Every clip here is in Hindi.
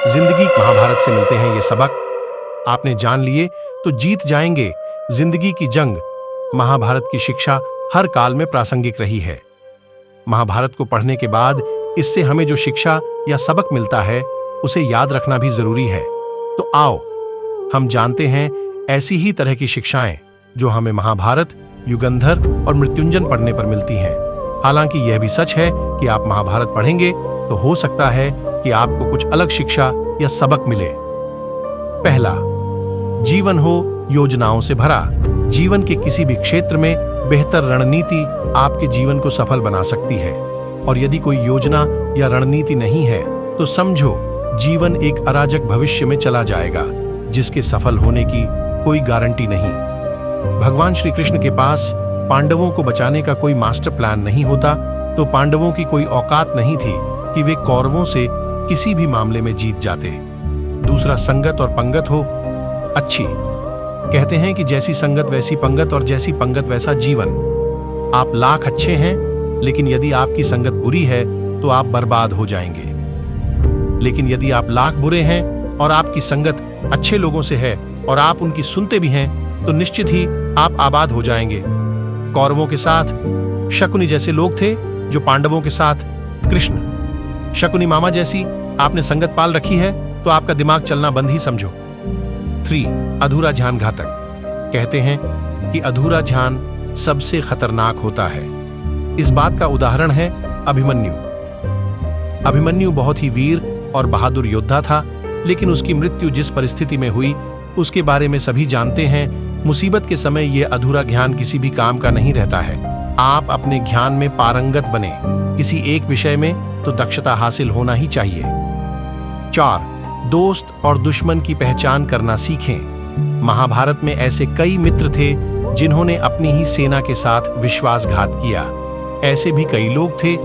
जिंदगी महाभारत से मिलते हैं ये सबक। आपने जान लिए तो जीत जाएंगे जिंदगी की जंग। महाभारत की शिक्षा हर काल में प्रासंगिक रही है। महाभारत को पढ़ने के बाद इससे हमें जो शिक्षा या सबक मिलता है उसे याद रखना भी जरूरी है। तो आओ हम जानते हैं ऐसी ही तरह की शिक्षाएं जो हमें महाभारत, युगंधर और मृत्युंजय पढ़ने पर मिलती हैं। हालांकि यह भी सच है कि आप महाभारत पढ़ेंगे तो हो सकता है कि आपको कुछ अलग शिक्षा या सबक मिले। पहला, जीवन हो योजनाओं से भरा। जीवन के किसी भी क्षेत्र में बेहतर रणनीति आपके जीवन को सफल बना सकती है, और यदि कोई योजना या रणनीति नहीं है तो समझो जीवन एक अराजक भविष्य में चला जाएगा जिसके सफल होने की कोई गारंटी नहीं। भगवान श्री कृष्ण के पास पांडवों को बचाने का कोई मास्टर प्लान नहीं होता तो पांडवों की कोई औकात नहीं थी कि वे कौरवों से किसी भी मामले में जीत जाते। दूसरा, संगत और पंगत हो अच्छी। कहते हैं कि जैसी संगत वैसी पंगत और जैसी पंगत वैसा जीवन। आप लाख अच्छे हैं लेकिन यदि आपकी संगत बुरी है तो आप बर्बाद हो जाएंगे। लेकिन यदि आप लाख बुरे हैं और आपकी संगत अच्छे लोगों से है और आप उनकी सुनते भी हैं तो निश्चित ही आप आबाद हो जाएंगे। कौरवों के साथ शकुनी जैसे लोग थे जो पांडवों के साथ कृष्ण। शकुनी मामा जैसी आपने संगत पाल रखी है तो आपका दिमाग चलना बंद ही समझो। 3, अधूरा ध्यान घातक। कहते हैं कि अधूरा ध्यान सबसे खतरनाक होता है। इस बात का उदाहरण है अभिमन्यु। अभिमन्यु बहुत ही वीर और बहादुर योद्धा था, लेकिन उसकी मृत्यु जिस परिस्थिति में हुई उसके बारे में सभी जानते हैं। मुसीबत के समय यह अधूरा ज्ञान किसी भी काम का नहीं रहता है। आप अपने ज्ञान में पारंगत बने। किसी एक विषय में तो दक्षता हासिल होना ही चाहिए। 4, दोस्त और दुश्मन की पहचान करना सीखें। महाभारत में ऐसे कई मित्र थे जिन्होंने अपनी ही सेना के साथ विश्वासघात किया। ऐसे भी कई लोग थे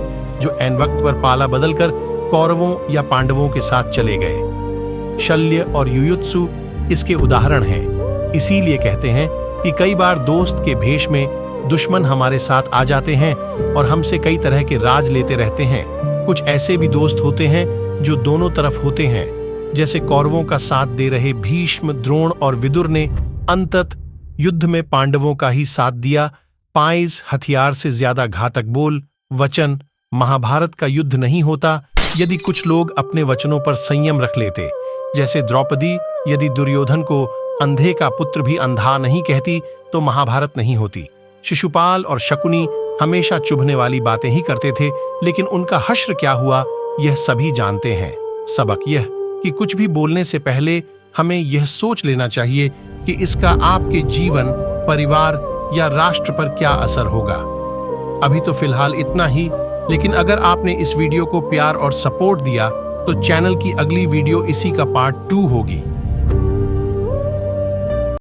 जो ऐन वक्त पर पाला बदलकर कौरवों या पांडवों के साथ चले गए। शल्य और युयुत्सु इसके उदाहरण हैं। इसीलिए कहते हैं कि कई बार दोस्त के भेष में दुश्मन हमारे साथ आ जाते हैं और हमसे कई तरह के राज लेते रहते हैं। कुछ ऐसे भी दोस्त होते हैं जो दोनों तरफ होते हैं, जैसे कौरवों का साथ दे रहे भीष्म, द्रोण और विदुर ने अंतत युद्ध में पांडवों का ही साथ दिया। पाइज हथियार से ज्यादा घातक बोल वचन। महाभारत का युद्ध नहीं होता यदि कुछ लोग अपने वचनों पर संयम रख लेते। जैसे द्रौपदी यदि दुर्योधन को अंधे का पुत्र भी अंधा नहीं कहती तो महाभारत नहीं होती। शिशुपाल और शकुनी हमेशा चुभने वाली बातें ही करते थे, लेकिन उनका हश्र क्या हुआ यह सभी जानते हैं। सबक यह कि कुछ भी बोलने से पहले हमें यह सोच लेना चाहिए कि इसका आपके जीवन, परिवार या राष्ट्र पर क्या असर होगा। अभी तो फिलहाल इतना ही, लेकिन अगर आपने इस वीडियो को प्यार और सपोर्ट दिया तो चैनल की अगली वीडियो इसी का पार्ट 2 होगी।